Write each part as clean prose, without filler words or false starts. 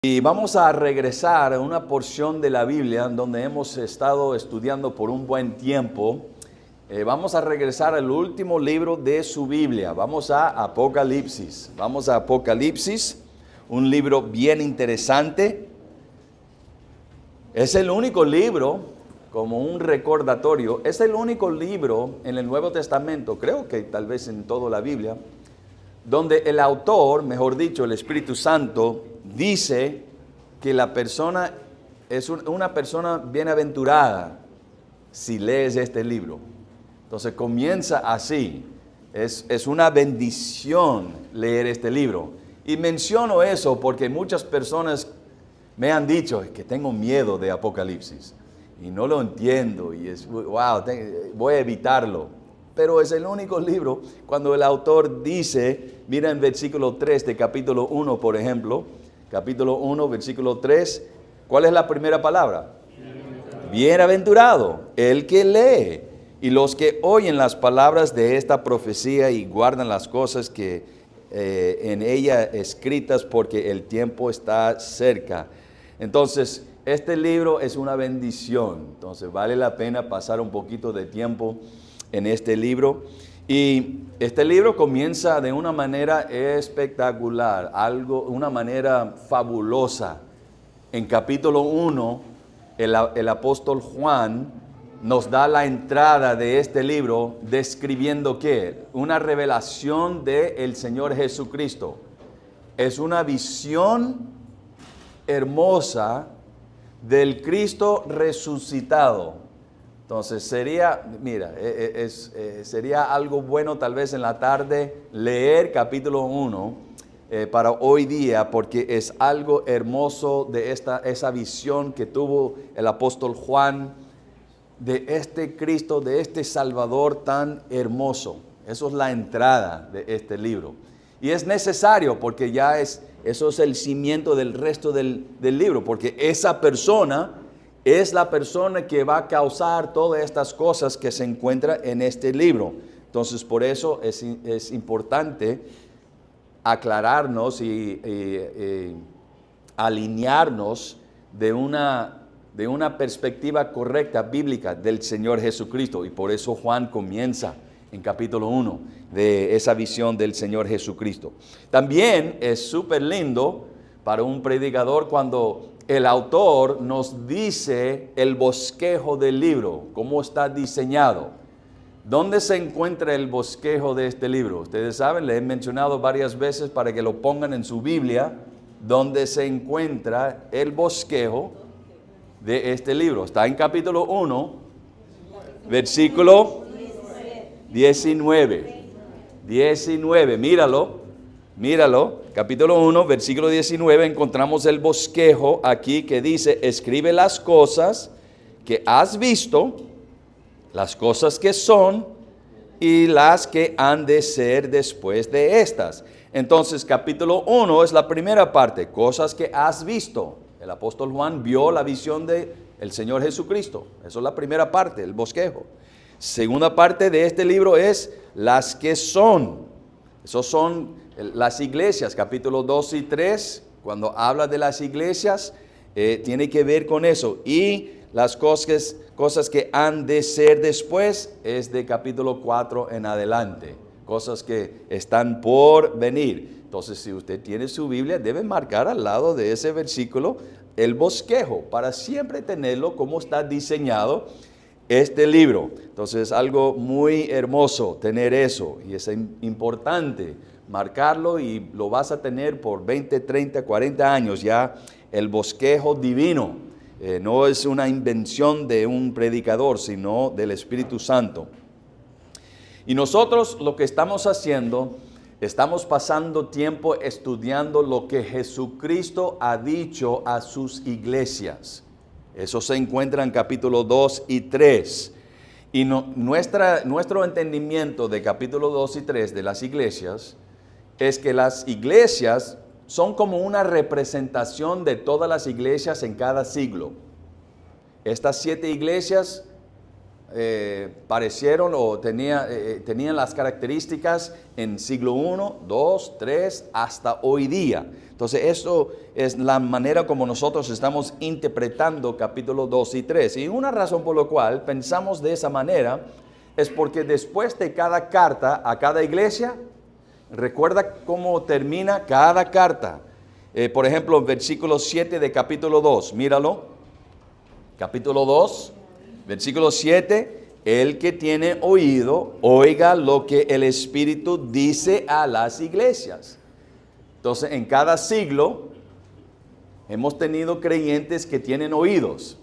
Y vamos a regresar a una porción de la Biblia donde hemos estado estudiando por un buen tiempo. Vamos a regresar al último libro de su Biblia. Vamos a Apocalipsis. Vamos a Apocalipsis, un libro bien interesante. Es el único libro, como un recordatorio, es el único libro en el Nuevo Testamento, creo que tal vez en toda la Biblia, donde el autor, mejor dicho, el Espíritu Santo, dice que la persona es una persona bienaventurada si lees este libro. Entonces comienza así, es una bendición leer este libro. Y menciono eso porque muchas personas me han dicho que tengo miedo de Apocalipsis y no lo entiendo y voy a evitarlo. Pero es el único libro cuando el autor dice, mira en versículo 3 de capítulo 1, por ejemplo, capítulo 1, versículo 3, ¿cuál es la primera palabra? Bienaventurado el que lee y los que oyen las palabras de esta profecía y guardan las cosas que en ella escritas, porque el tiempo está cerca. Entonces, este libro es una bendición. Entonces, vale la pena pasar un poquito de tiempo en este libro. Y este libro comienza de una manera espectacular, una manera fabulosa. En capítulo 1, el apóstol Juan nos da la entrada de este libro describiendo ¿qué? Una revelación del Señor Jesucristo. Es una visión hermosa del Cristo resucitado. Entonces sería algo bueno tal vez en la tarde leer capítulo 1 para hoy día, porque es algo hermoso de esa visión que tuvo el apóstol Juan de este Cristo, de este Salvador tan hermoso. Eso es la entrada de este libro. Y es necesario porque eso es el cimiento del resto del libro, porque esa persona es la persona que va a causar todas estas cosas que se encuentran en este libro. Entonces, por eso es importante aclararnos y alinearnos de una perspectiva correcta, bíblica, del Señor Jesucristo. Y por eso Juan comienza en capítulo 1 de esa visión del Señor Jesucristo. También es súper lindo para un predicador cuando el autor nos dice el bosquejo del libro, cómo está diseñado. ¿Dónde se encuentra el bosquejo de este libro? Ustedes saben, le he mencionado varias veces para que lo pongan en su Biblia, dónde se encuentra el bosquejo de este libro. Está en capítulo 1, versículo 19. 19, míralo. Capítulo 1, versículo 19, encontramos el bosquejo aquí que dice, escribe las cosas que has visto, las cosas que son y las que han de ser después de estas. Entonces, capítulo 1 es la primera parte, cosas que has visto. El apóstol Juan vio la visión del Señor Jesucristo. Eso es la primera parte, el bosquejo. Segunda parte de este libro es las que son. Esos son las iglesias, capítulos 2 y 3, cuando habla de las iglesias, tiene que ver con eso. Y las cosas que han de ser después es de capítulo 4 en adelante, cosas que están por venir. Entonces, si usted tiene su Biblia, debe marcar al lado de ese versículo el bosquejo, para siempre tenerlo como está diseñado este libro. Entonces es algo muy hermoso tener eso y es importante marcarlo, y lo vas a tener por 20, 30, 40 años ya, el bosquejo divino. No es una invención de un predicador, sino del Espíritu Santo. Y nosotros lo que estamos haciendo, estamos pasando tiempo estudiando lo que Jesucristo ha dicho a sus iglesias. Eso se encuentra en capítulo 2 y 3. Y nuestro entendimiento de capítulo 2 y 3 de las iglesias es que las iglesias son como una representación de todas las iglesias en cada siglo. Estas 7 iglesias parecieron o tenían las características en siglo 1, 2, 3, hasta hoy día. Entonces, esto es la manera como nosotros estamos interpretando capítulo 2 y 3. Y una razón por la cual pensamos de esa manera es porque después de cada carta a cada iglesia, recuerda cómo termina cada carta. Por ejemplo, versículo 7 de capítulo 2, míralo. Capítulo 2, versículo 7, el que tiene oído, oiga lo que el Espíritu dice a las iglesias. Entonces, en cada siglo hemos tenido creyentes que tienen oídos.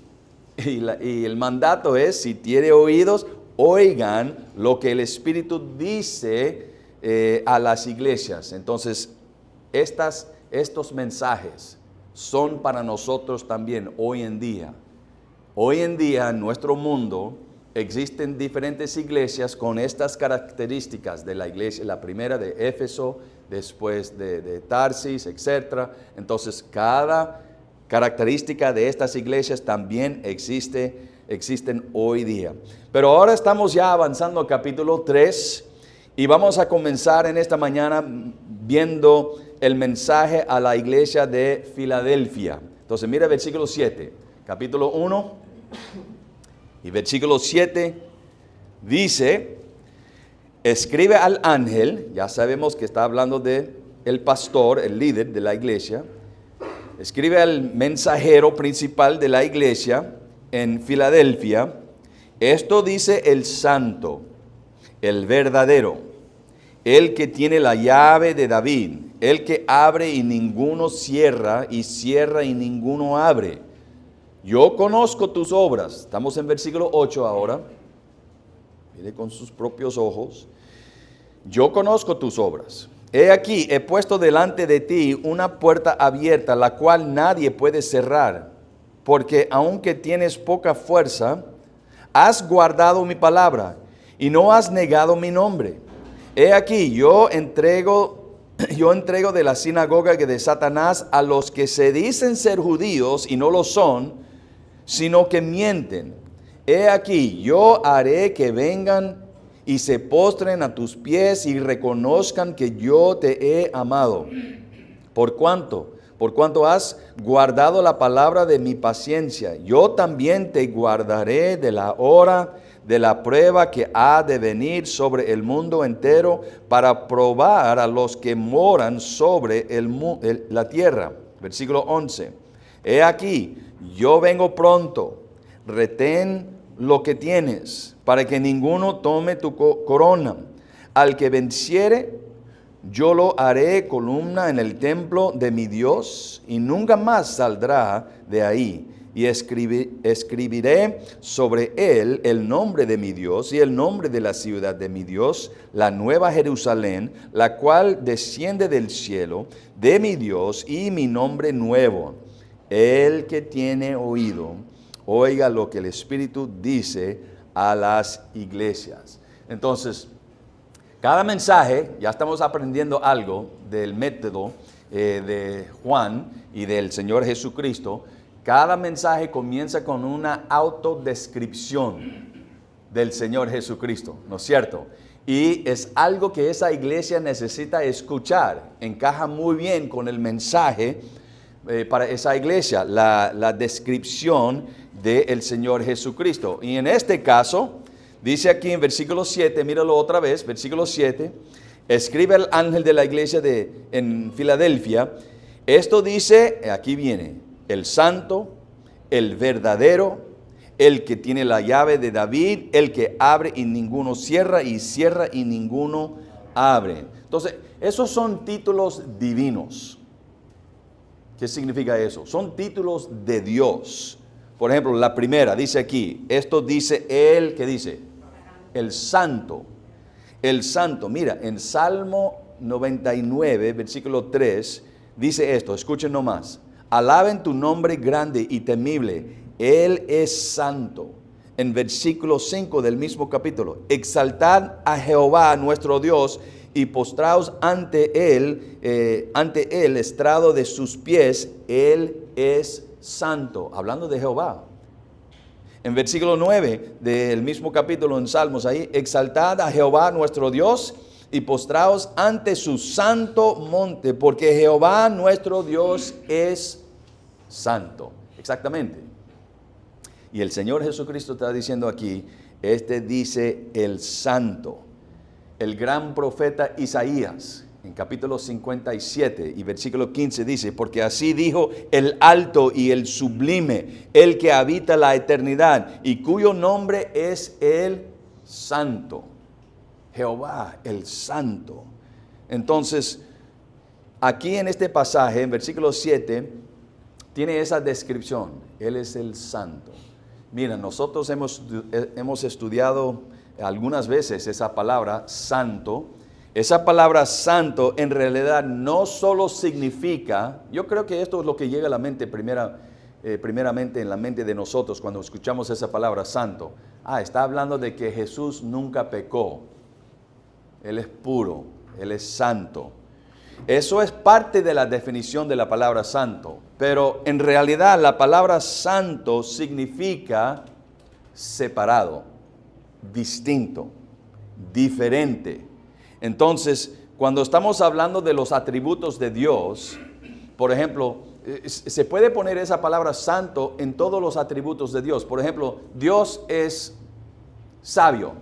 Y el mandato es, si tiene oídos, oigan lo que el Espíritu dice a las iglesias. Entonces, estos mensajes son para nosotros también hoy en día. Hoy en día en nuestro mundo existen diferentes iglesias con estas características de la iglesia, la primera de Éfeso, después de Tarsis, etc. Entonces, cada característica de estas iglesias también existen hoy día. Pero ahora estamos ya avanzando al capítulo 3 y vamos a comenzar en esta mañana viendo el mensaje a la iglesia de Filadelfia. Entonces, mira versículo 7, capítulo 1 y versículo 7 dice: escribe al ángel, ya sabemos que está hablando de el pastor, el líder de la iglesia. Escribe al mensajero principal de la iglesia en Filadelfia: esto dice el santo, el verdadero, el que tiene la llave de David, el que abre y ninguno cierra, y cierra y ninguno abre. Yo conozco tus obras. Estamos en versículo 8 ahora. Mire con sus propios ojos. Yo conozco tus obras. He aquí, he puesto delante de ti una puerta abierta, la cual nadie puede cerrar, porque aunque tienes poca fuerza, has guardado mi palabra y no has negado mi nombre. He aquí, yo entrego de la sinagoga de Satanás a los que se dicen ser judíos y no lo son, sino que mienten. He aquí, yo haré que vengan y se postren a tus pies y reconozcan que yo te he amado. ¿Por cuánto? Por cuanto has guardado la palabra de mi paciencia, yo también te guardaré de la hora de la prueba que ha de venir sobre el mundo entero para probar a los que moran sobre la tierra. Versículo 11. He aquí, yo vengo pronto, retén lo que tienes, para que ninguno tome tu corona. Al que venciere, yo lo haré columna en el templo de mi Dios, y nunca más saldrá de ahí. Y escribiré sobre él el nombre de mi Dios y el nombre de la ciudad de mi Dios, la nueva Jerusalén, la cual desciende del cielo, de mi Dios, y mi nombre nuevo. El que tiene oído, oiga lo que el Espíritu dice a las iglesias. Entonces, cada mensaje, ya estamos aprendiendo algo del método de Juan y del Señor Jesucristo. Cada mensaje comienza con una autodescripción del Señor Jesucristo, ¿no es cierto? Y es algo que esa iglesia necesita escuchar. Encaja muy bien con el mensaje para esa iglesia, la descripción del Señor Jesucristo. Y en este caso, dice aquí en versículo 7, míralo otra vez, versículo 7, escribe al ángel de la iglesia en Filadelfia, esto dice, aquí viene, el santo, el verdadero, el que tiene la llave de David, el que abre y ninguno cierra, y cierra y ninguno abre. Entonces, esos son títulos divinos. ¿Qué significa eso? Son títulos de Dios. Por ejemplo, la primera dice aquí, esto dice el, ¿qué dice? El santo. El santo, mira, en Salmo 99, versículo 3, dice esto, escuchen nomás. Alaben tu nombre grande y temible, Él es santo. En versículo 5 del mismo capítulo, exaltad a Jehová nuestro Dios y postraos ante Él, estrado de sus pies, Él es santo. Hablando de Jehová. En versículo 9 del mismo capítulo en Salmos, ahí, exaltad a Jehová nuestro Dios y postraos ante su santo monte, porque Jehová nuestro Dios es santo. Exactamente. Y el Señor Jesucristo está diciendo aquí, dice el santo. El gran profeta Isaías, en capítulo 57 y versículo 15 dice, porque así dijo el alto y el sublime, el que habita la eternidad y cuyo nombre es el santo. Jehová, el santo. Entonces, aquí en este pasaje, en versículo 7, tiene esa descripción. Él es el santo. Mira, nosotros hemos estudiado algunas veces esa palabra santo. Esa palabra santo en realidad no solo significa, yo creo que esto es lo que llega a la mente primeramente en la mente de nosotros cuando escuchamos esa palabra santo. Está hablando de que Jesús nunca pecó. Él es puro, Él es santo. Eso es parte de la definición de la palabra santo, pero en realidad la palabra santo significa separado, distinto, diferente. Entonces, cuando estamos hablando de los atributos de Dios, por ejemplo, se puede poner esa palabra santo en todos los atributos de Dios. Por ejemplo, Dios es sabio.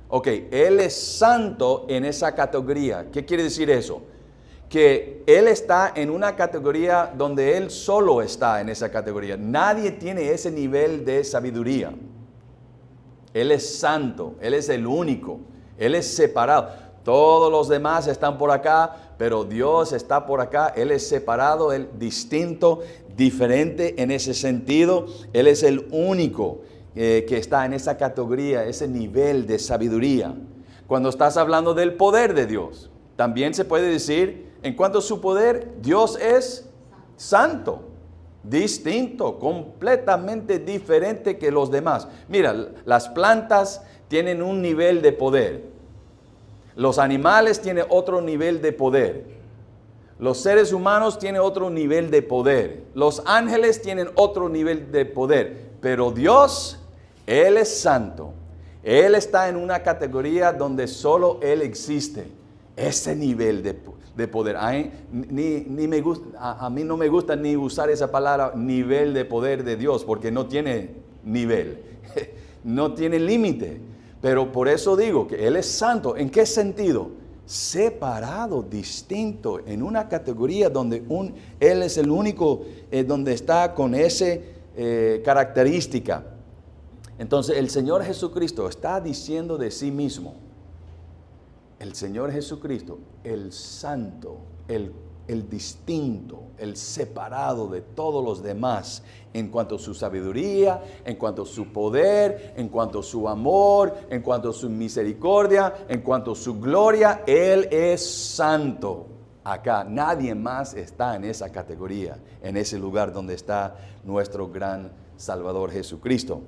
Ok, Él es santo en esa categoría. ¿Qué quiere decir eso? Que Él está en una categoría donde Él solo está en esa categoría. Nadie tiene ese nivel de sabiduría. Él es santo, Él es el único, Él es separado. Todos los demás están por acá, pero Dios está por acá. Él es separado, Él distinto, diferente en ese sentido. Él es el único que está en esa categoría, ese nivel de sabiduría. Cuando estás hablando del poder de Dios, también se puede decir, en cuanto a su poder, Dios es santo, distinto, completamente diferente que los demás. Mira, las plantas tienen un nivel de poder. Los animales tienen otro nivel de poder. Los seres humanos tienen otro nivel de poder. Los ángeles tienen otro nivel de poder. Pero Dios, Él es santo. Él está en una categoría donde solo Él existe. Ese nivel de poder. A mí no me gusta ni usar esa palabra nivel de poder de Dios, porque no tiene nivel, no tiene límite. Pero por eso digo que Él es santo. ¿En qué sentido? Separado, distinto, en una categoría donde Él es el único donde está con esa característica. Entonces el Señor Jesucristo está diciendo de sí mismo, el Señor Jesucristo, el santo, el distinto, el separado de todos los demás, en cuanto a su sabiduría, en cuanto a su poder, en cuanto a su amor, en cuanto a su misericordia, en cuanto a su gloria, Él es santo. Acá nadie más está en esa categoría, en ese lugar donde está nuestro gran Salvador Jesucristo.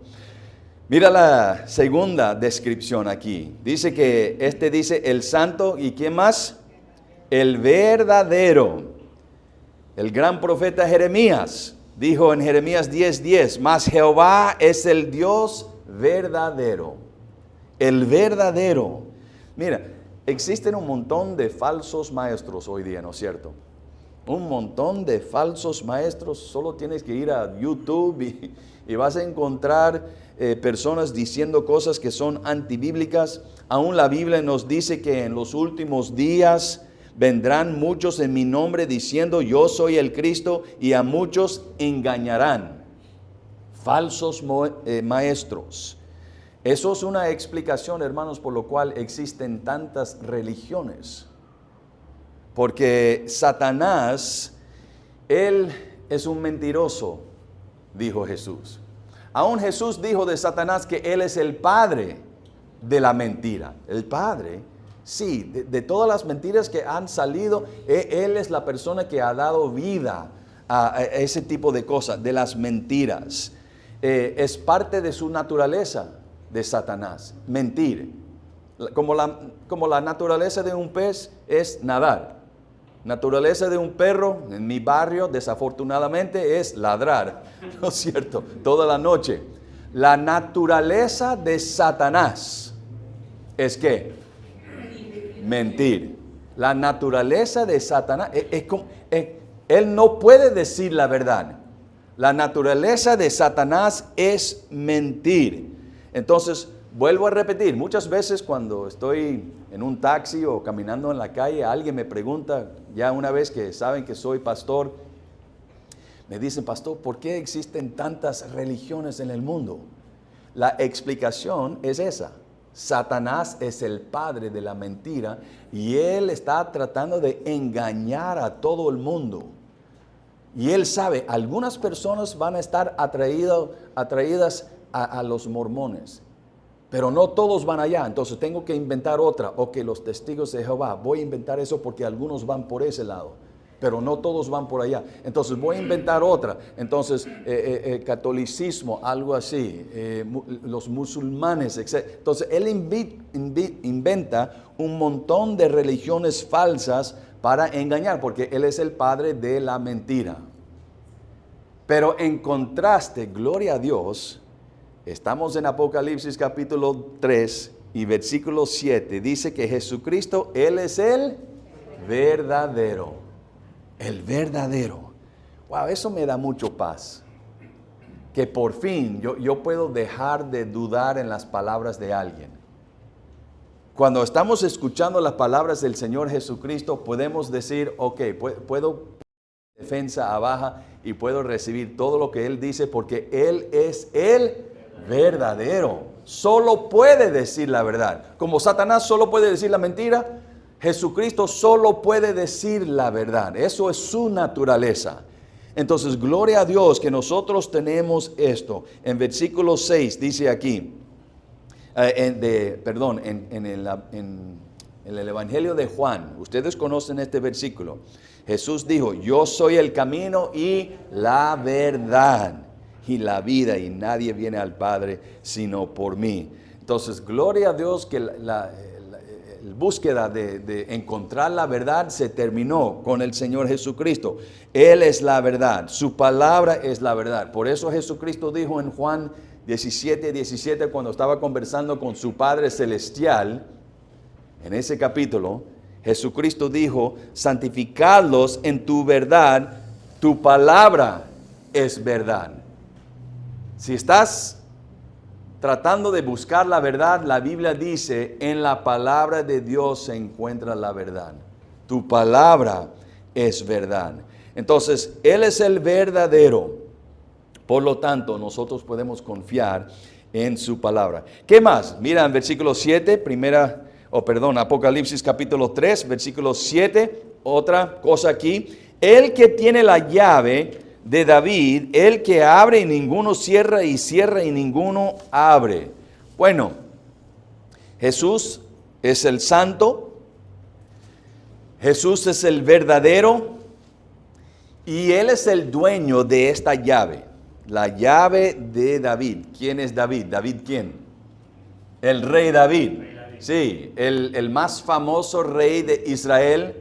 Mira la segunda descripción aquí. Dice que dice el santo, ¿y quién más? El verdadero. El gran profeta Jeremías dijo en Jeremías 10:10, mas Jehová es el Dios verdadero. El verdadero. Mira, existen un montón de falsos maestros hoy día, ¿no es cierto? Un montón de falsos maestros. Solo tienes que ir a YouTube y vas a encontrar personas diciendo cosas que son antibíblicas. Aún la Biblia nos dice que en los últimos días vendrán muchos en mi nombre diciendo yo soy el Cristo, y a muchos engañarán. Falsos maestros. Eso es una explicación, hermanos, por lo cual existen tantas religiones. Porque Satanás, él es un mentiroso, dijo Jesús. Aún Jesús dijo de Satanás que él es el padre de la mentira. El padre, sí, de todas las mentiras que han salido, él es la persona que ha dado vida a ese tipo de cosas, de las mentiras. Es parte de su naturaleza de Satanás, mentir. Como la naturaleza de un pez es nadar. Naturaleza de un perro, en mi barrio, desafortunadamente, es ladrar, ¿no es cierto? Toda la noche. La naturaleza de Satanás es ¿qué? mentir. La naturaleza de Satanás él no puede decir la verdad. La naturaleza de Satanás es mentir. Entonces, vuelvo a repetir, muchas veces cuando estoy en un taxi o caminando en la calle, alguien me pregunta, ya una vez que saben que soy pastor, me dicen, pastor, ¿por qué existen tantas religiones en el mundo? La explicación es esa. Satanás es el padre de la mentira y él está tratando de engañar a todo el mundo. Y él sabe, algunas personas van a estar atraídas a los mormones, pero no todos van allá. Entonces tengo que inventar otra. Ok, los testigos de Jehová, voy a inventar eso porque algunos van por ese lado, pero no todos van por allá. Entonces voy a inventar otra. Entonces, catolicismo, algo así, los musulmanes, etc. Entonces, él inventa un montón de religiones falsas para engañar, porque él es el padre de la mentira. Pero en contraste, gloria a Dios, estamos en Apocalipsis capítulo 3 y versículo 7. Dice que Jesucristo, Él es el verdadero. El verdadero. Wow, eso me da mucho paz. Que por fin yo puedo dejar de dudar en las palabras de alguien. Cuando estamos escuchando las palabras del Señor Jesucristo, podemos decir, ok, puedo defensa abajo y puedo recibir todo lo que Él dice porque Él es el verdadero. Solo puede decir la verdad. Como Satanás solo puede decir la mentira, Jesucristo solo puede decir la verdad. Eso es su naturaleza. Entonces, gloria a Dios que nosotros tenemos esto. En versículo 6 dice aquí, en el Evangelio de Juan, ustedes conocen este versículo. Jesús dijo, yo soy el camino y la verdad y la vida, y nadie viene al Padre sino por mí. Entonces, gloria a Dios que la búsqueda de encontrar la verdad se terminó con el Señor Jesucristo. Él es la verdad, su palabra es la verdad. Por eso Jesucristo dijo en Juan 17, cuando estaba conversando con su Padre Celestial, en ese capítulo, Jesucristo dijo, santificadlos en tu verdad, tu palabra es verdad. Si estás tratando de buscar la verdad, la Biblia dice, en la palabra de Dios se encuentra la verdad. Tu palabra es verdad. Entonces, Él es el verdadero. Por lo tanto, nosotros podemos confiar en su palabra. ¿Qué más? Mira en versículo 7, Apocalipsis capítulo 3, versículo 7, otra cosa aquí. El que tiene la llave de David, el que abre y ninguno cierra, y cierra y ninguno abre. Bueno, Jesús es el santo, Jesús es el verdadero, y Él es el dueño de esta llave, la llave de David. ¿Quién es David? ¿David quién? El rey David. Sí, el más famoso rey de Israel,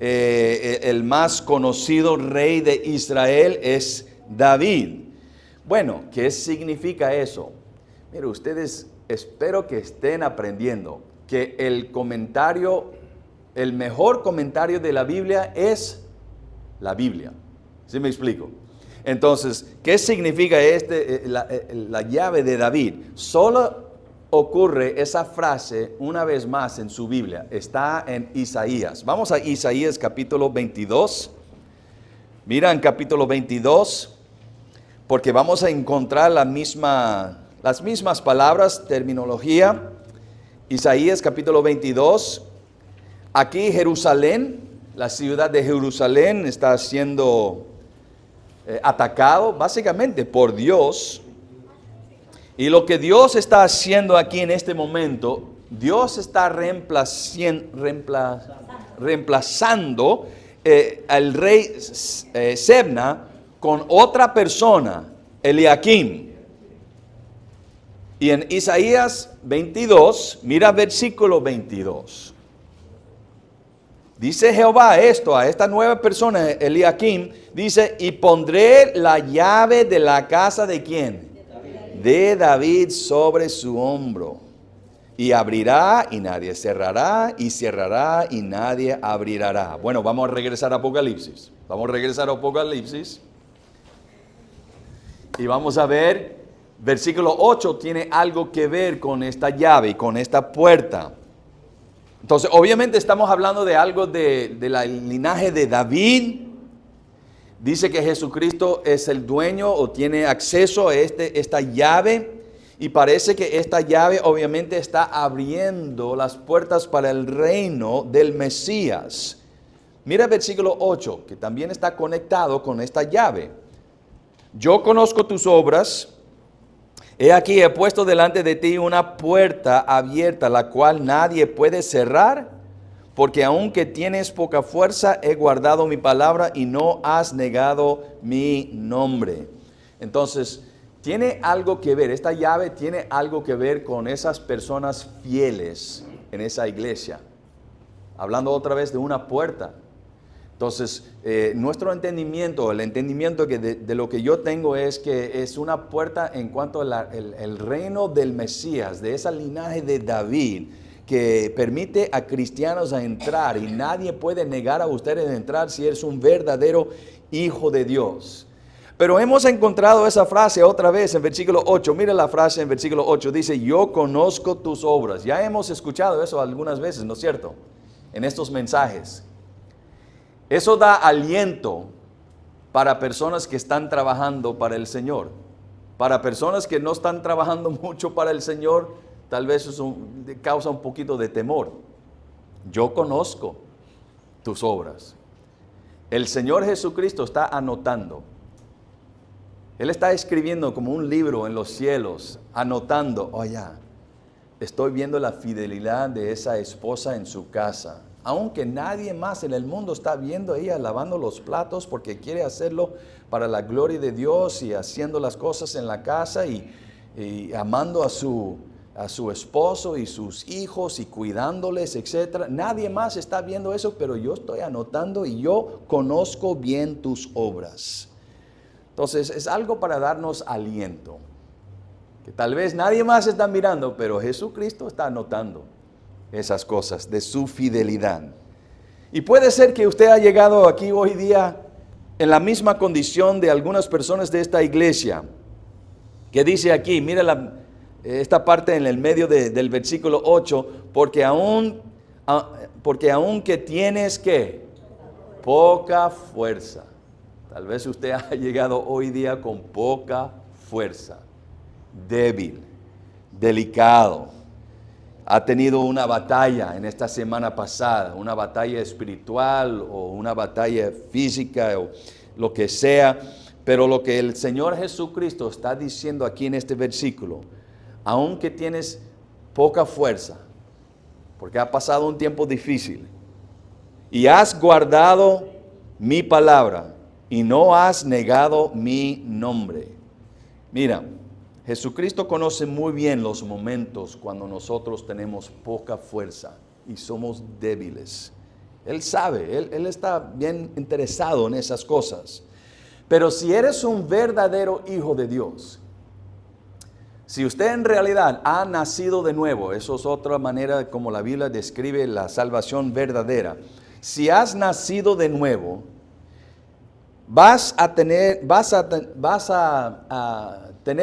el más conocido rey de Israel es David. Bueno, ¿qué significa eso? Mire, ustedes espero que estén aprendiendo que el mejor comentario de la Biblia es la Biblia. ¿Sí me explico? Entonces, ¿qué significa la llave de David? Solo ocurre esa frase una vez más en su Biblia. Está en Isaías. Vamos a Isaías capítulo 22. Mira en capítulo 22, porque vamos a encontrar las mismas palabras, terminología. Isaías capítulo 22. Aquí Jerusalén, la ciudad de Jerusalén está siendo atacado básicamente por Dios. Y lo que Dios está haciendo aquí en este momento, Dios está reemplazando al rey Sebna con otra persona, Eliakim. Y en Isaías 22, mira versículo 22. Dice Jehová esto a esta nueva persona, Eliakim, dice, y pondré la llave de la casa de ¿quién? De David sobre su hombro. Y abrirá y nadie cerrará, y cerrará y nadie abrirá. Bueno, vamos a regresar a Apocalipsis. Vamos a regresar a Apocalipsis. Y vamos a ver, versículo 8 tiene algo que ver con esta llave y con esta puerta. Entonces, obviamente estamos hablando de algo de la linaje de David. Dice que Jesucristo es el dueño o tiene acceso a esta llave. Y parece que esta llave obviamente está abriendo las puertas para el reino del Mesías. Mira el versículo 8, que también está conectado con esta llave. Yo conozco tus obras. He aquí, he puesto delante de ti una puerta abierta, la cual nadie puede cerrar, porque aunque tienes poca fuerza, he guardado mi palabra y no has negado mi nombre. Entonces, tiene algo que ver, esta llave tiene algo que ver con esas personas fieles en esa iglesia. Hablando otra vez de una puerta. Entonces, nuestro entendimiento, el entendimiento de lo que yo tengo es que es una puerta en cuanto al reino del Mesías, de esa linaje de David, que permite a cristianos a entrar y nadie puede negar a ustedes de entrar si eres un verdadero hijo de Dios. Pero hemos encontrado esa frase otra vez en versículo 8. Mira la frase en versículo 8. Dice, yo conozco tus obras. Ya hemos escuchado eso algunas veces, ¿no es cierto? En estos mensajes. Eso da aliento para personas que están trabajando para el Señor. Para personas que no están trabajando mucho para el Señor, tal vez eso causa un poquito de temor. Yo conozco tus obras. El Señor Jesucristo está anotando. Él está escribiendo como un libro en los cielos, anotando, estoy viendo la fidelidad de esa esposa en su casa. Aunque nadie más en el mundo está viendo a ella lavando los platos porque quiere hacerlo para la gloria de Dios y haciendo las cosas en la casa y amando a su esposo y sus hijos y cuidándoles, etc. Nadie más está viendo eso, pero yo estoy anotando y yo conozco bien tus obras. Entonces es algo para darnos aliento, que tal vez nadie más está mirando, pero Jesucristo está anotando esas cosas de su fidelidad. Y puede ser que usted ha llegado aquí hoy día en la misma condición de algunas personas de esta iglesia, que dice aquí, mira esta parte en el medio del versículo 8, porque aunque tienes ¿qué? Poca fuerza. Tal vez usted ha llegado hoy día con poca fuerza, débil, delicado. Ha tenido una batalla en esta semana pasada, una batalla espiritual o una batalla física o lo que sea. Pero lo que el Señor Jesucristo está diciendo aquí en este versículo, aunque tienes poca fuerza, porque ha pasado un tiempo difícil, y has guardado mi palabra, y no has negado mi nombre. Mira, Jesucristo conoce muy bien los momentos cuando nosotros tenemos poca fuerza y somos débiles. Él sabe, Él está bien interesado en esas cosas. Pero si eres un verdadero hijo de Dios, si usted en realidad ha nacido de nuevo, eso es otra manera como la Biblia describe la salvación verdadera. Si has nacido de nuevo, vas a tener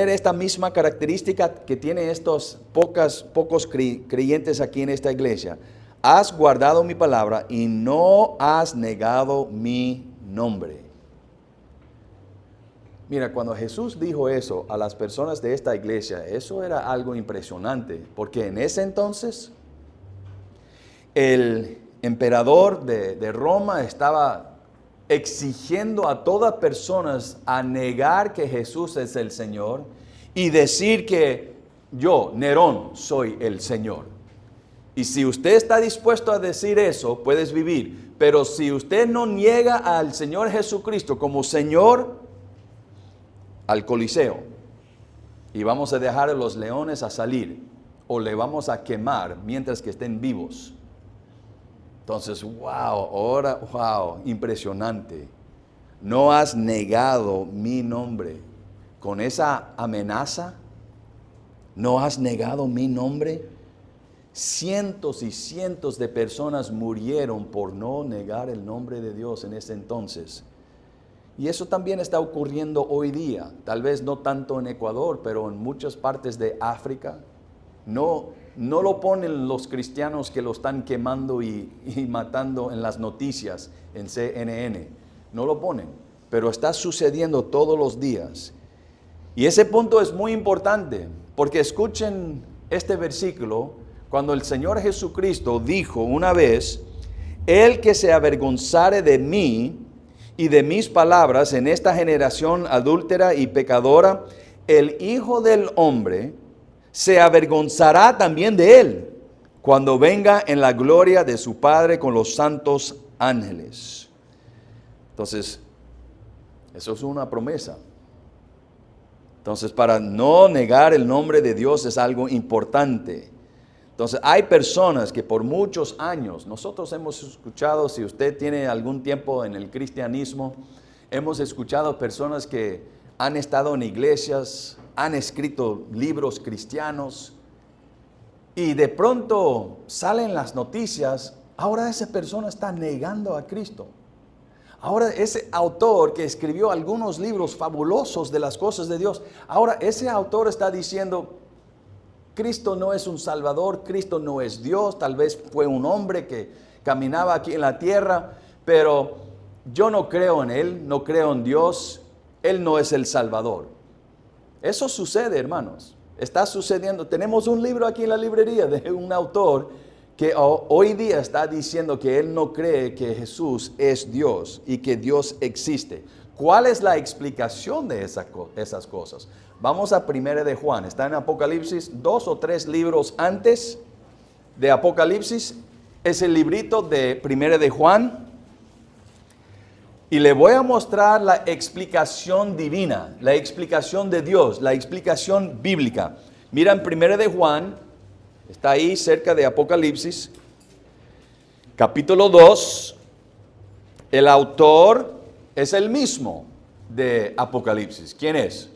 esta misma característica que tienen estos pocos creyentes aquí en esta iglesia. Has guardado mi palabra y no has negado mi nombre. Mira, cuando Jesús dijo eso a las personas de esta iglesia, eso era algo impresionante, porque en ese entonces el emperador de Roma estaba exigiendo a todas personas a negar que Jesús es el Señor y decir que yo, Nerón, soy el Señor. Y si usted está dispuesto a decir eso, puedes vivir. Pero si usted no niega al Señor Jesucristo como Señor, al Coliseo, y vamos a dejar a los leones a salir, o le vamos a quemar mientras que estén vivos. Entonces, wow, impresionante. No has negado mi nombre. Con esa amenaza, no has negado mi nombre. cientos y cientos de personas murieron por no negar el nombre de Dios en ese entonces. Y eso también está ocurriendo hoy día, tal vez no tanto en Ecuador, pero en muchas partes de África. No lo ponen los cristianos que lo están quemando y matando en las noticias, en CNN. No lo ponen, pero está sucediendo todos los días. Y ese punto es muy importante, porque escuchen este versículo, cuando el Señor Jesucristo dijo una vez: el que se avergonzare de mí y de mis palabras en esta generación adúltera y pecadora, el Hijo del Hombre se avergonzará también de él, cuando venga en la gloria de su Padre con los santos ángeles. Entonces, eso es una promesa. Entonces, para no negar el nombre de Dios es algo importante. Entonces, hay personas que por muchos años, nosotros hemos escuchado, si usted tiene algún tiempo en el cristianismo, hemos escuchado personas que han estado en iglesias, han escrito libros cristianos, y de pronto salen las noticias, ahora esa persona está negando a Cristo. Ahora ese autor que escribió algunos libros fabulosos de las cosas de Dios, ahora ese autor está diciendo: Cristo no es un salvador, Cristo no es Dios, tal vez fue un hombre que caminaba aquí en la tierra, pero yo no creo en Él, no creo en Dios, Él no es el salvador. Eso sucede, hermanos, está sucediendo. Tenemos un libro aquí en la librería de un autor que hoy día está diciendo que él no cree que Jesús es Dios y que Dios existe. ¿Cuál es la explicación de esas cosas? Vamos a 1 de Juan, está en Apocalipsis, 2 o 3 libros antes de Apocalipsis, es el librito de 1 de Juan, y le voy a mostrar la explicación divina, la explicación de Dios, la explicación bíblica. Mira en 1 de Juan, está ahí cerca de Apocalipsis, capítulo 2, el autor es el mismo de Apocalipsis. ¿Quién es?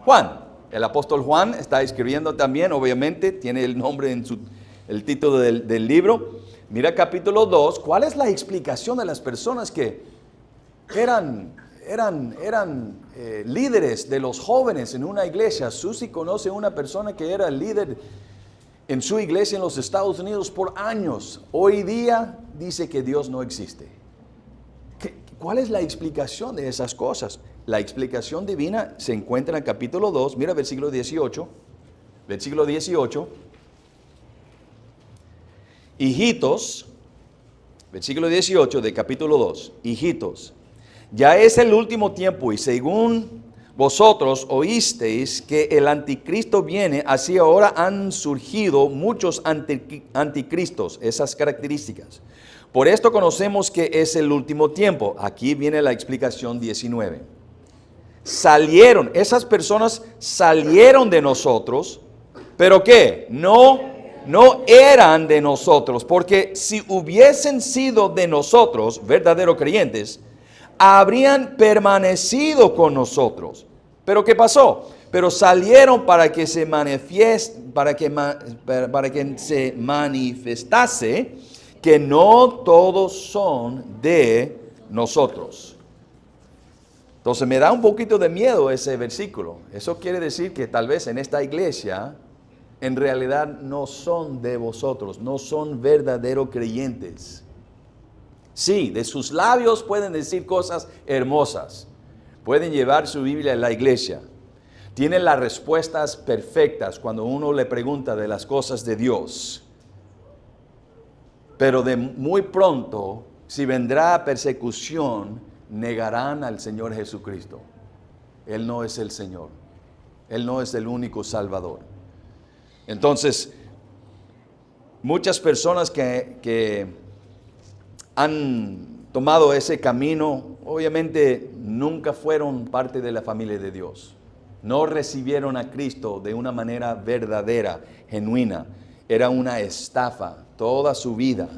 Juan. El apóstol Juan está escribiendo también, obviamente, tiene el nombre en el título del libro. Mira capítulo 2, ¿cuál es la explicación de las personas que eran líderes de los jóvenes en una iglesia? Susi conoce una persona que era líder en su iglesia en los Estados Unidos por años. Hoy día dice que Dios no existe. ¿Cuál es la explicación de esas cosas? La explicación divina se encuentra en el capítulo 2, mira versículo 18. Versículo 18. Hijitos, versículo 18 de capítulo 2. Hijitos, ya es el último tiempo y según vosotros oísteis que el anticristo viene, así ahora han surgido muchos anticristos, esas características. Por esto conocemos que es el último tiempo. Aquí viene la explicación 19. Salieron, esas personas salieron de nosotros, pero ¿qué? No eran de nosotros, porque si hubiesen sido de nosotros, verdaderos creyentes, habrían permanecido con nosotros. ¿Pero qué pasó? Pero salieron para que se manifestase que no todos son de nosotros. Entonces me da un poquito de miedo ese versículo. Eso quiere decir que tal vez en esta iglesia en realidad no son de vosotros, no son verdaderos creyentes. Sí, de sus labios pueden decir cosas hermosas, pueden llevar su Biblia a la iglesia, tienen las respuestas perfectas cuando uno le pregunta de las cosas de Dios. Pero de muy pronto, si vendrá persecución, negarán al Señor Jesucristo. Él no es el Señor. Él no es el único Salvador. Entonces, muchas personas que han tomado ese camino, obviamente nunca fueron parte de la familia de Dios. No recibieron a Cristo de una manera verdadera, genuina. Era una estafa toda su vida.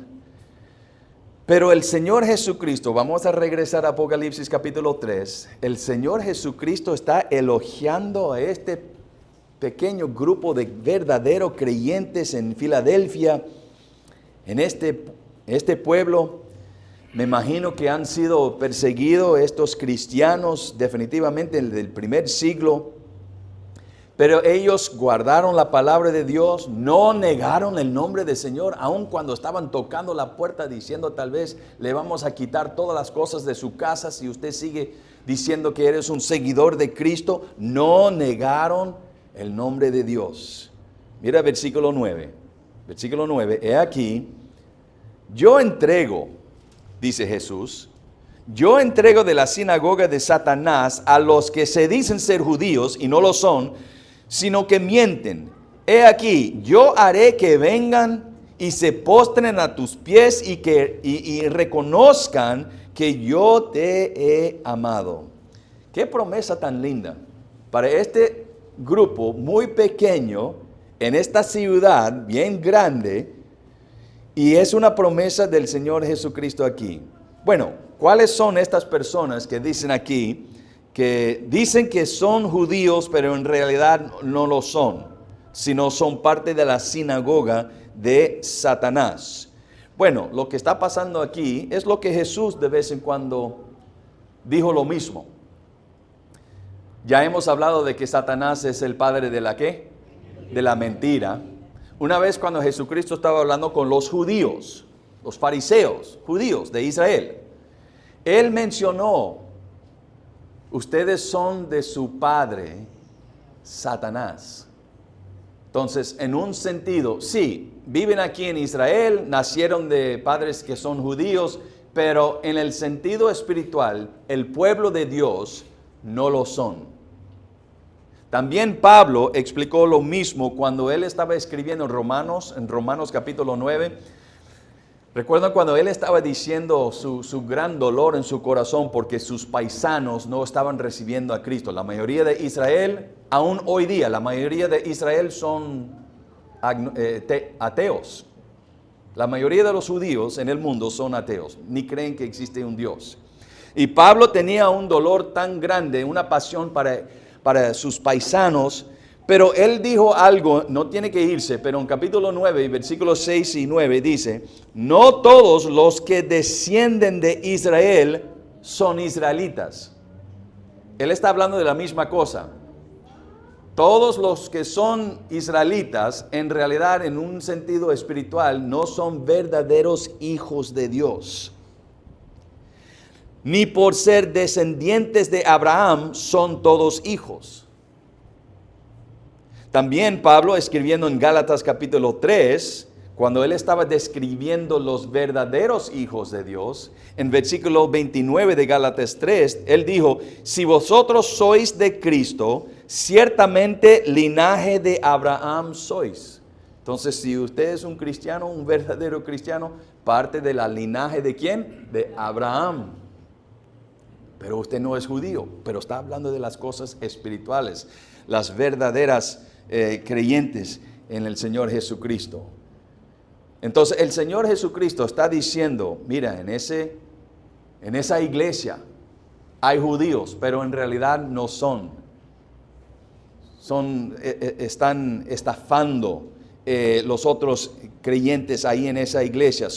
Pero el Señor Jesucristo, vamos a regresar a Apocalipsis capítulo 3, el Señor Jesucristo está elogiando a este pequeño grupo de verdaderos creyentes en Filadelfia, en este pueblo. Me imagino que han sido perseguidos estos cristianos definitivamente en el primer siglo. Pero ellos guardaron la palabra de Dios, no negaron el nombre del Señor, aun cuando estaban tocando la puerta diciendo tal vez le vamos a quitar todas las cosas de su casa si usted sigue diciendo que eres un seguidor de Cristo. No negaron el nombre de Dios. Mira versículo 9. Versículo 9. He aquí, yo entrego, dice Jesús, yo entrego de la sinagoga de Satanás a los que se dicen ser judíos y no lo son, sino que mienten. He aquí, yo haré que vengan y se postren a tus pies y reconozcan que yo te he amado. Qué promesa tan linda para este grupo muy pequeño en esta ciudad bien grande, y es una promesa del Señor Jesucristo aquí. Bueno, ¿cuáles son estas personas que dicen aquí, que dicen que son judíos, pero en realidad no lo son, sino son parte de la sinagoga de Satanás? Bueno, lo que está pasando aquí es lo que Jesús de vez en cuando dijo lo mismo. Ya hemos hablado de que Satanás es el padre de la ¿qué? De la mentira. Una vez cuando Jesucristo estaba hablando con los judíos, los fariseos, judíos de Israel, Él mencionó: ustedes son de su padre, Satanás. Entonces, en un sentido, sí, viven aquí en Israel, nacieron de padres que son judíos, pero en el sentido espiritual, el pueblo de Dios no lo son. También Pablo explicó lo mismo cuando él estaba escribiendo en Romanos capítulo 9. Recuerdan cuando él estaba diciendo su gran dolor en su corazón porque sus paisanos no estaban recibiendo a Cristo. La mayoría de Israel, aún hoy día, la mayoría de Israel son ateos. La mayoría de los judíos en el mundo son ateos, ni creen que existe un Dios. Y Pablo tenía un dolor tan grande, una pasión para sus paisanos. Pero él dijo algo, no tiene que irse, pero en capítulo 9, versículos 6 y 9 dice: no todos los que descienden de Israel son israelitas. Él está hablando de la misma cosa. Todos los que son israelitas, en realidad, en un sentido espiritual, no son verdaderos hijos de Dios. Ni por ser descendientes de Abraham son todos hijos. También Pablo, escribiendo en Gálatas capítulo 3, cuando él estaba describiendo los verdaderos hijos de Dios, en versículo 29 de Gálatas 3, él dijo: si vosotros sois de Cristo, ciertamente linaje de Abraham sois. Entonces, si usted es un cristiano, un verdadero cristiano, parte de la linaje ¿de quién? De Abraham. Pero usted no es judío, pero está hablando de las cosas espirituales, las verdaderas creyentes en el Señor Jesucristo. Entonces el Señor Jesucristo está diciendo: mira, en esa iglesia hay judíos, pero en realidad no son. Están estafando los otros creyentes ahí en esa iglesia.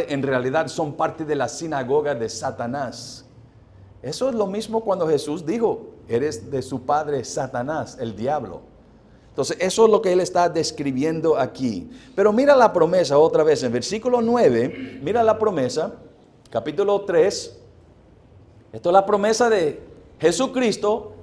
En realidad son parte de la sinagoga de Satanás. Eso es lo mismo cuando Jesús dijo: eres de su padre Satanás, el diablo. Entonces, eso es lo que él está describiendo aquí. Pero mira la promesa otra vez, en versículo 9, mira la promesa, capítulo 3. Esto es la promesa de Jesucristo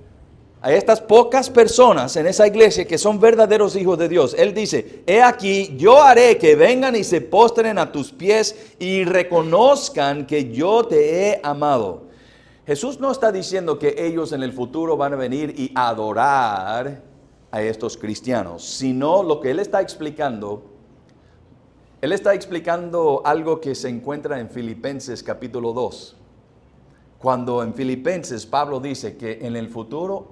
a estas pocas personas en esa iglesia que son verdaderos hijos de Dios. Él dice: he aquí, yo haré que vengan y se postren a tus pies y reconozcan que yo te he amado. Jesús no está diciendo que ellos en el futuro van a venir y adorar a estos cristianos, sino lo que él está explicando algo que se encuentra en Filipenses capítulo 2. Cuando en Filipenses Pablo dice que en el futuro,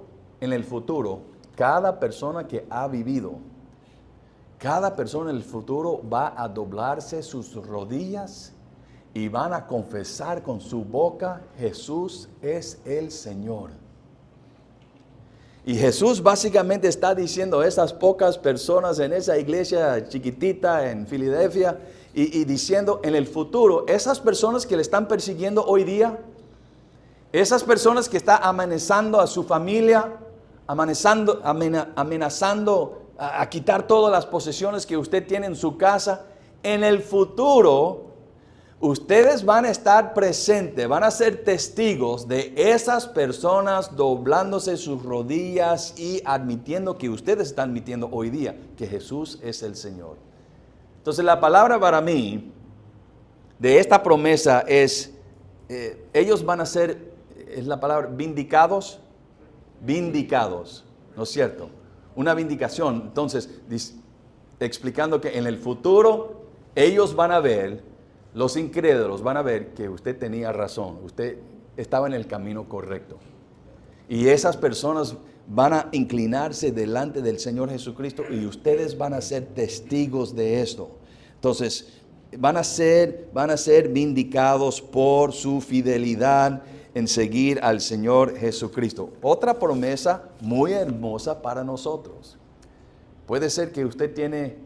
cada persona que ha vivido, cada persona en el futuro va a doblarse sus rodillas y van a confesar con su boca: Jesús es el Señor. Y Jesús básicamente está diciendo a esas pocas personas en esa iglesia chiquitita en Filadelfia y diciendo en el futuro, esas personas que le están persiguiendo hoy día, esas personas que están amenazando a su familia, amenazando a quitar todas las posesiones que usted tiene en su casa, en el futuro ustedes van a estar presentes, van a ser testigos de esas personas doblándose sus rodillas y admitiendo que ustedes están admitiendo hoy día que Jesús es el Señor. Entonces la palabra para mí de esta promesa es, ellos van a ser, es la palabra vindicados, ¿no es cierto? Una vindicación, entonces explicando que en el futuro ellos van a ver, los incrédulos van a ver que usted tenía razón, usted estaba en el camino correcto. Y esas personas van a inclinarse delante del Señor Jesucristo y ustedes van a ser testigos de esto. Entonces, van a ser vindicados por su fidelidad en seguir al Señor Jesucristo. Otra promesa muy hermosa para nosotros. Puede ser que usted tiene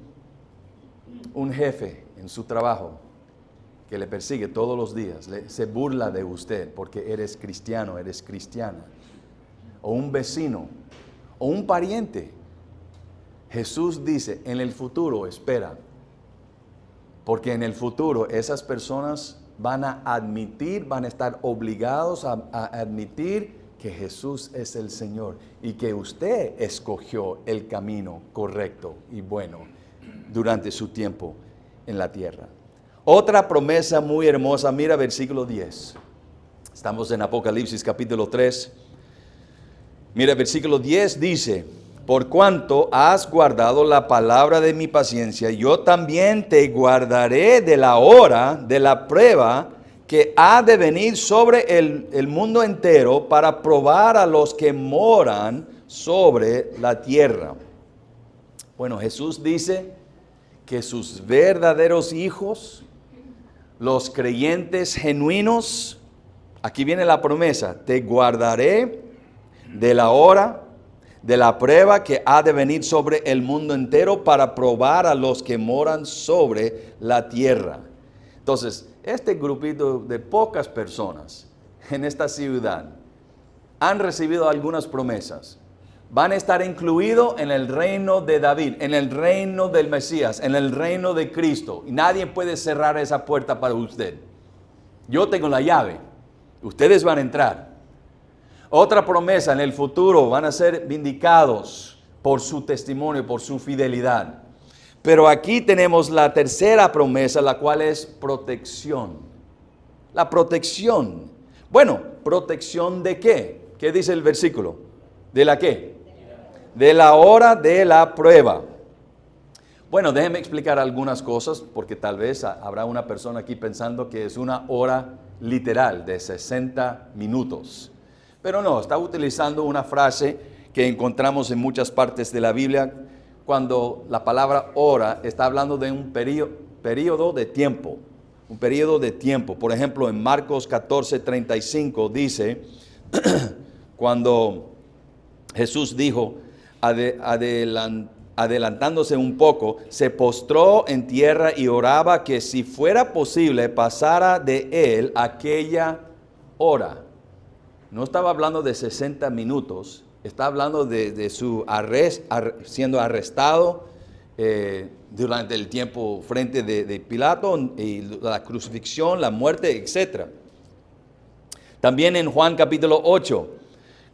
un jefe en su trabajo que le persigue todos los días, se burla de usted porque eres cristiano, eres cristiana, o un vecino, o un pariente. Jesús dice, en el futuro, espera, porque en el futuro esas personas van a admitir, van a estar obligados a admitir que Jesús es el Señor y que usted escogió el camino correcto y bueno durante su tiempo en la tierra. Otra promesa muy hermosa, mira versículo 10. Estamos en Apocalipsis capítulo 3. Mira versículo 10 dice, por cuanto has guardado la palabra de mi paciencia, yo también te guardaré de la hora de la prueba que ha de venir sobre el mundo entero para probar a los que moran sobre la tierra. Bueno, Jesús dice que sus verdaderos hijos, los creyentes genuinos, aquí viene la promesa, te guardaré de la hora de la prueba que ha de venir sobre el mundo entero para probar a los que moran sobre la tierra. Entonces, este grupito de pocas personas en esta ciudad han recibido algunas promesas. Van a estar incluidos en el reino de David, en el reino del Mesías, en el reino de Cristo. Y nadie puede cerrar esa puerta para usted. Yo tengo la llave. Ustedes van a entrar. Otra promesa, en el futuro van a ser vindicados por su testimonio, por su fidelidad. Pero aquí tenemos la tercera promesa, la cual es protección. La protección. Bueno, ¿protección de qué? ¿Qué dice el versículo? ¿De la qué? De la hora de la prueba. Bueno, déjenme explicar algunas cosas porque tal vez habrá una persona aquí pensando que es una hora literal de 60 minutos. Pero no, está utilizando una frase que encontramos en muchas partes de la Biblia cuando la palabra hora está hablando de un periodo de tiempo. Un periodo de tiempo. Por ejemplo, en Marcos 14:35 dice, cuando Jesús dijo, adelantándose un poco, se postró en tierra y oraba que si fuera posible pasara de él aquella hora. No estaba hablando de 60 minutos, está hablando de su siendo arrestado durante el tiempo frente de Pilato, y la crucifixión, la muerte, etc. También en Juan capítulo 8,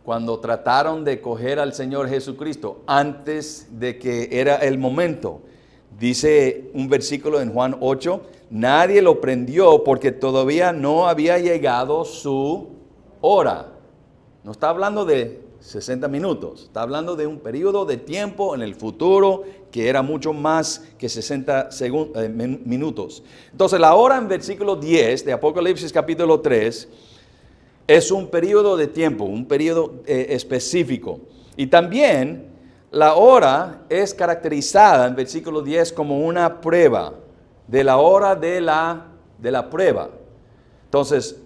cuando trataron de coger al Señor Jesucristo antes de que era el momento, dice un versículo en Juan 8, nadie lo prendió porque todavía no había llegado su hora. No está hablando de 60 minutos, está hablando de un periodo de tiempo en el futuro que era mucho más que 60 minutos. Entonces la hora en versículo 10 de Apocalipsis capítulo 3 es un periodo de tiempo, un periodo específico. Y también la hora es caracterizada en versículo 10 como una prueba, de la hora de la prueba. Entonces,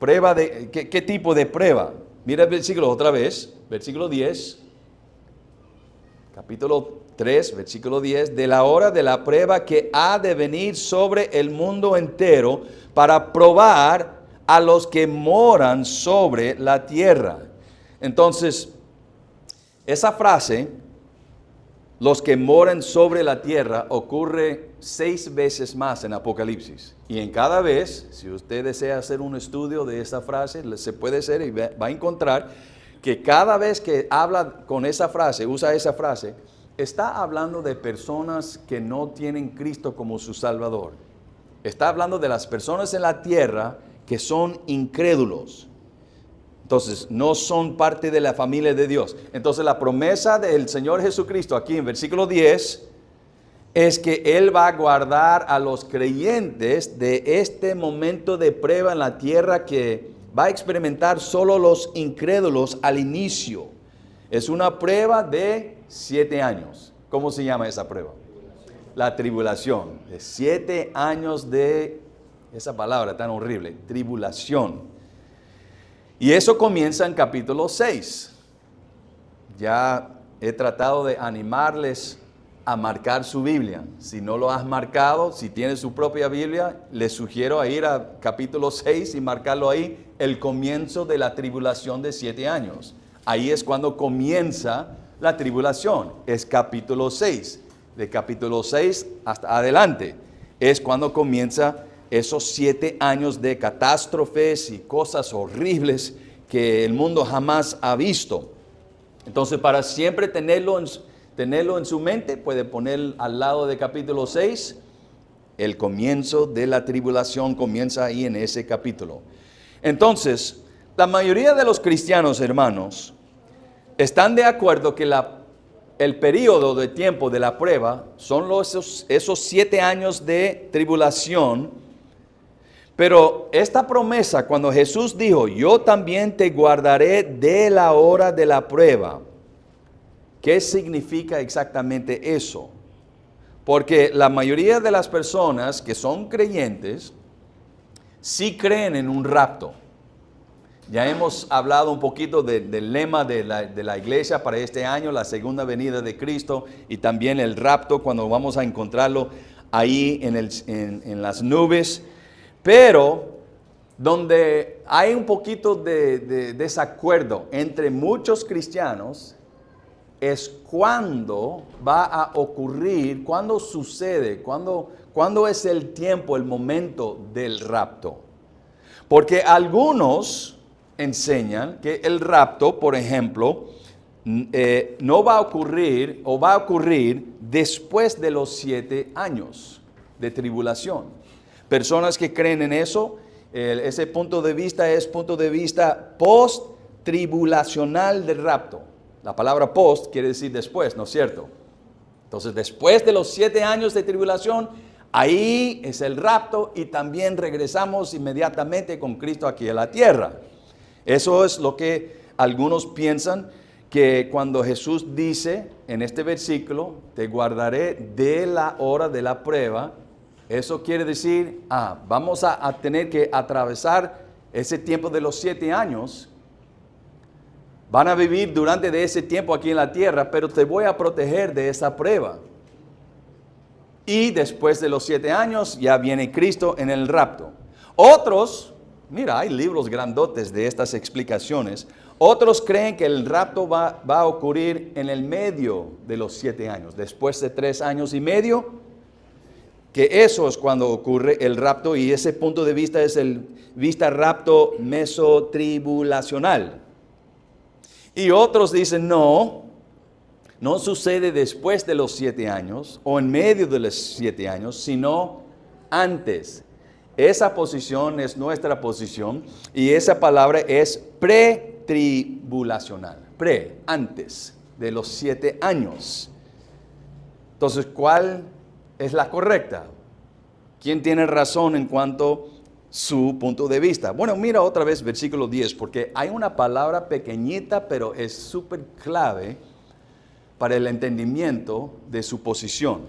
¿qué tipo de prueba? Mira el versículo otra vez, versículo 10, capítulo 3, versículo 10, de la hora de la prueba que ha de venir sobre el mundo entero para probar a los que moran sobre la tierra. Entonces, esa frase, los que moran sobre la tierra, ocurre 6 veces más en Apocalipsis. Y en cada vez, si usted desea hacer un estudio de esa frase, se puede hacer y va a encontrar que cada vez que habla con esa frase, usa esa frase, está hablando de personas que no tienen Cristo como su Salvador. Está hablando de las personas en la tierra que son incrédulos. Entonces, no son parte de la familia de Dios. Entonces, la promesa del Señor Jesucristo aquí en versículo 10 es que Él va a guardar a los creyentes de este momento de prueba en la tierra que va a experimentar solo los incrédulos al inicio. Es una prueba de 7 años. ¿Cómo se llama esa prueba? La tribulación. De 7 años de, esa palabra tan horrible, tribulación. Y eso comienza en capítulo 6. Ya he tratado de animarles a marcar su Biblia. Si no lo has marcado, si tienes su propia Biblia, les sugiero a ir a capítulo 6 y marcarlo ahí, el comienzo de la tribulación de 7 años. Ahí es cuando comienza la tribulación. Es capítulo 6. De capítulo 6 hasta adelante es cuando comienza esos 7 años de catástrofes y cosas horribles que el mundo jamás ha visto. Entonces, para siempre tenerlo en su mente, puede poner al lado de capítulo 6, el comienzo de la tribulación comienza ahí en ese capítulo. Entonces, la mayoría de los cristianos, hermanos, están de acuerdo que el periodo de tiempo de la prueba son esos 7 años de tribulación. Pero esta promesa, cuando Jesús dijo, yo también te guardaré de la hora de la prueba, ¿qué significa exactamente eso? Porque la mayoría de las personas que son creyentes sí creen en un rapto. Ya hemos hablado un poquito del lema de la iglesia para este año, la segunda venida de Cristo, y también el rapto cuando vamos a encontrarlo ahí en las nubes. Pero donde hay un poquito de desacuerdo entre muchos cristianos es cuándo va a ocurrir, cuándo sucede, cuándo es el tiempo, el momento del rapto. Porque algunos enseñan que el rapto, por ejemplo, no va a ocurrir o va a ocurrir después de los 7 años de tribulación. Personas que creen en eso, ese punto de vista es punto de vista post-tribulacional del rapto. La palabra post quiere decir después, ¿no es cierto? Entonces, después de los 7 años de tribulación, ahí es el rapto y también regresamos inmediatamente con Cristo aquí a la tierra. Eso es lo que algunos piensan, que cuando Jesús dice en este versículo, te guardaré de la hora de la prueba, eso quiere decir, vamos a tener que atravesar ese tiempo de los 7 años. Van a vivir durante de ese tiempo aquí en la tierra, pero te voy a proteger de esa prueba. Y después de los 7 años ya viene Cristo en el rapto. Otros, mira, hay libros grandotes de estas explicaciones. Otros creen que el rapto va a ocurrir en el medio de los 7 años, después de 3 años y medio. Que eso es cuando ocurre el rapto, y ese punto de vista es el rapto mesotribulacional. Y otros dicen, no sucede después de los 7 años o en medio de los 7 años, sino antes. Esa posición es nuestra posición y esa palabra es pretribulacional, antes de los 7 años. Entonces, ¿cuál es la correcta? ¿Quién tiene razón en cuanto a su punto de vista? Bueno, mira otra vez versículo 10, porque hay una palabra pequeñita, pero es súper clave para el entendimiento de su posición.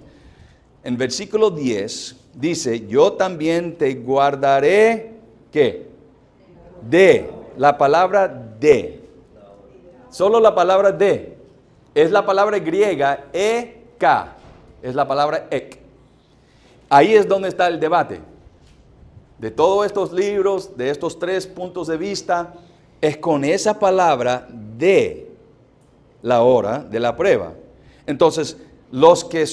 En versículo 10 dice, yo también te guardaré, ¿qué? La palabra de. Solo la palabra de. Es la palabra griega ek. Es la palabra ek. Ahí es donde está el debate. De todos estos libros, de estos 3 puntos de vista, es con esa palabra de la hora de la prueba. Entonces, los que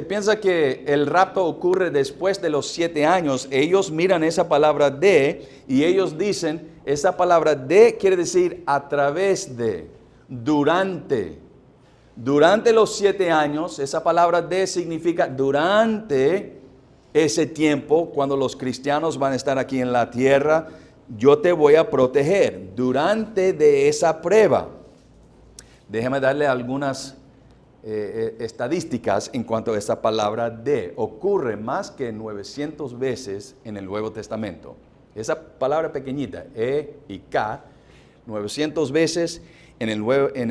piensan que el rapto ocurre después de los 7 años, ellos miran esa palabra de y ellos dicen, esa palabra de quiere decir a través de, durante. Durante los 7 años, esa palabra de significa durante ese tiempo, cuando los cristianos van a estar aquí en la tierra, yo te voy a proteger durante de esa prueba. Déjame darle algunas estadísticas en cuanto a esa palabra de. Ocurre más que 900 veces en el Nuevo Testamento. Esa palabra pequeñita, E y K, 900 veces en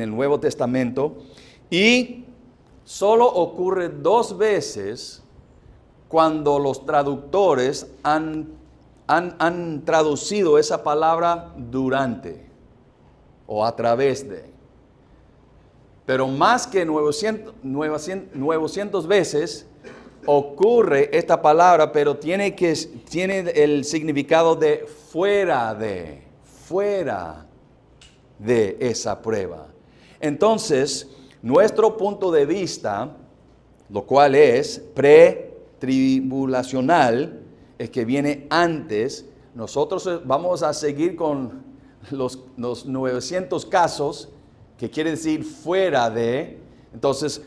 el Nuevo Testamento. Y solo ocurre 2 veces cuando los traductores han traducido esa palabra durante o a través de. Pero más que 900 veces ocurre esta palabra, pero tiene el significado de fuera de esa prueba. Entonces, nuestro punto de vista, lo cual es pretribulacional, es que viene antes. Nosotros vamos a seguir con los 900 casos, que quiere decir fuera de. Entonces,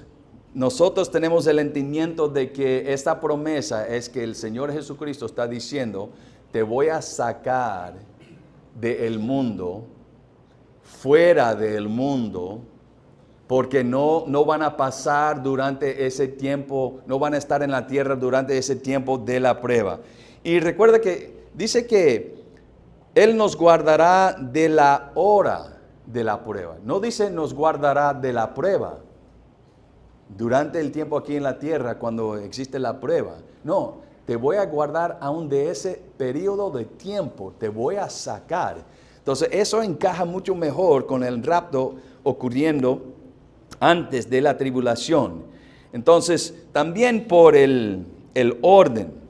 nosotros tenemos el entendimiento de que esta promesa es que el Señor Jesucristo está diciendo, te voy a sacar del mundo, fuera del mundo, porque no van a pasar durante ese tiempo, no van a estar en la tierra durante ese tiempo de la prueba. Y recuerda que dice que Él nos guardará de la hora de la prueba. No dice nos guardará de la prueba durante el tiempo aquí en la tierra cuando existe la prueba. No, te voy a guardar aún de ese periodo de tiempo, te voy a sacar. Entonces eso encaja mucho mejor con el rapto ocurriendo antes de la tribulación. Entonces también por el orden.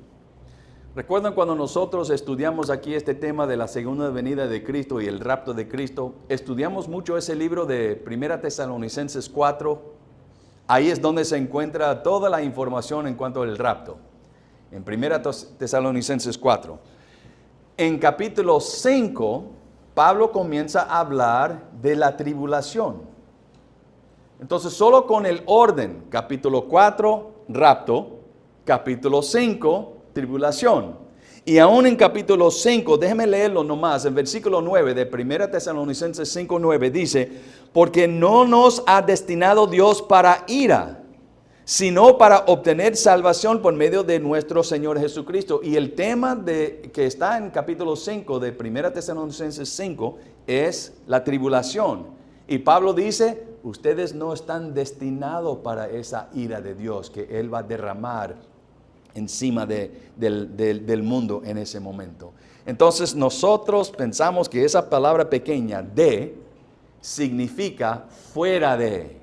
¿Recuerdan cuando nosotros estudiamos aquí este tema de la segunda venida de Cristo y el rapto de Cristo? Estudiamos mucho ese libro de 1 Tesalonicenses 4. Ahí es donde se encuentra toda la información en cuanto al rapto. En 1 Tesalonicenses 4. En capítulo 5, Pablo comienza a hablar de la tribulación. Entonces, solo con el orden, capítulo 4, rapto, capítulo 5, tribulación. Y aún en capítulo 5, déjeme leerlo nomás, en versículo 9 de 1 Tesalonicenses 5:9 dice, porque no nos ha destinado Dios para ira, sino para obtener salvación por medio de nuestro Señor Jesucristo. Y el tema que está en capítulo 5 de 1 Tesalonicenses 5 es la tribulación. Y Pablo dice, ustedes no están destinados para esa ira de Dios que Él va a derramar encima del mundo en ese momento. Entonces nosotros pensamos que esa palabra pequeña de significa fuera de.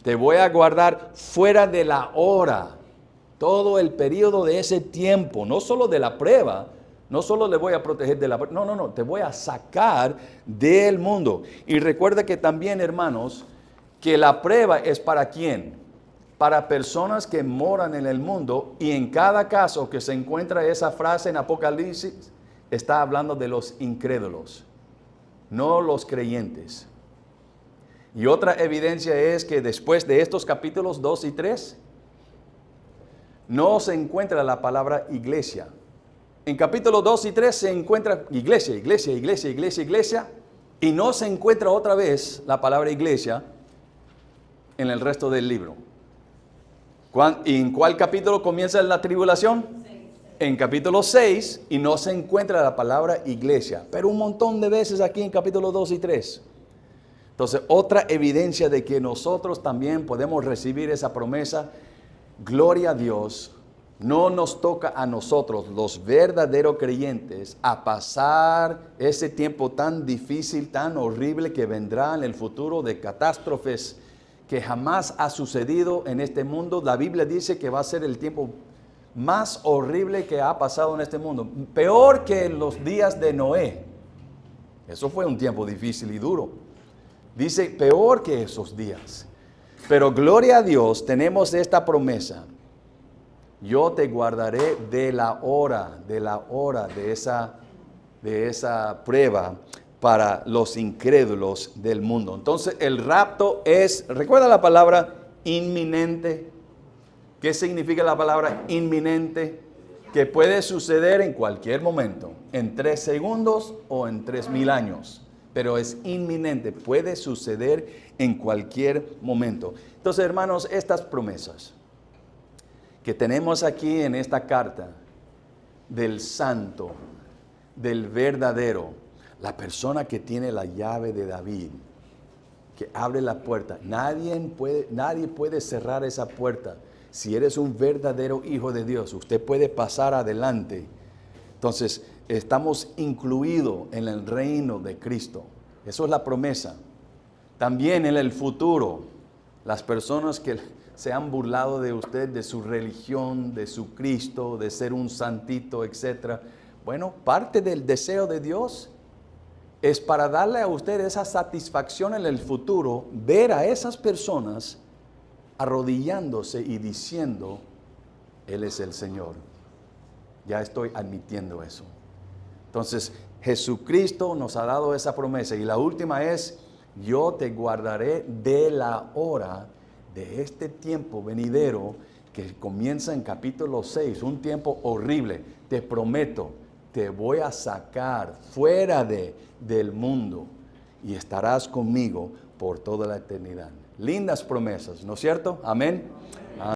Te voy a guardar fuera de la hora, todo el periodo de ese tiempo, no solo de la prueba, no solo le voy a proteger de la prueba, no, te voy a sacar del mundo. Y recuerda que también, hermanos, que la prueba es para quién. Para personas que moran en el mundo, y en cada caso que se encuentra esa frase en Apocalipsis, está hablando de los incrédulos, no los creyentes. Y otra evidencia es que después de estos capítulos 2 y 3, no se encuentra la palabra iglesia. En capítulos 2 y 3 se encuentra iglesia, y no se encuentra otra vez la palabra iglesia en el resto del libro. ¿Y en cuál capítulo comienza la tribulación? 6. En capítulo 6, y no se encuentra la palabra iglesia, pero un montón de veces aquí en capítulo 2 y 3. Entonces, otra evidencia de que nosotros también podemos recibir esa promesa. Gloria a Dios, No nos toca a nosotros, los verdaderos creyentes, a pasar ese tiempo tan difícil, tan horrible que vendrá en el futuro, de catástrofes que jamás ha sucedido en este mundo. La Biblia dice que va a ser el tiempo más horrible que ha pasado en este mundo, peor que los días de Noé. Eso fue un tiempo difícil y duro. Dice, peor que esos días. Pero gloria a Dios, tenemos esta promesa. Yo te guardaré de la hora de esa prueba para los incrédulos del mundo. Entonces el rapto es, ¿recuerda la palabra inminente? ¿Qué significa la palabra inminente? Que puede suceder en cualquier momento, en 3 segundos o en 3,000 años. Pero es inminente, puede suceder en cualquier momento. Entonces, hermanos, estas promesas que tenemos aquí en esta carta del santo, del verdadero, la persona que tiene la llave de David, que abre la puerta. Nadie puede cerrar esa puerta. Si eres un verdadero hijo de Dios, usted puede pasar adelante. Entonces, estamos incluidos en el reino de Cristo. Eso es la promesa. También en el futuro, las personas que se han burlado de usted, de su religión, de su Cristo, de ser un santito, etc. Bueno, parte del deseo de Dios es para darle a usted esa satisfacción en el futuro, ver a esas personas arrodillándose y diciendo, Él es el Señor. Ya estoy admitiendo eso. Entonces, Jesucristo nos ha dado esa promesa. Y la última es, yo te guardaré de la hora de este tiempo venidero que comienza en capítulo 6, un tiempo horrible. Te prometo, te voy a sacar fuera del mundo y estarás conmigo por toda la eternidad. Lindas promesas, ¿no es cierto? Amén.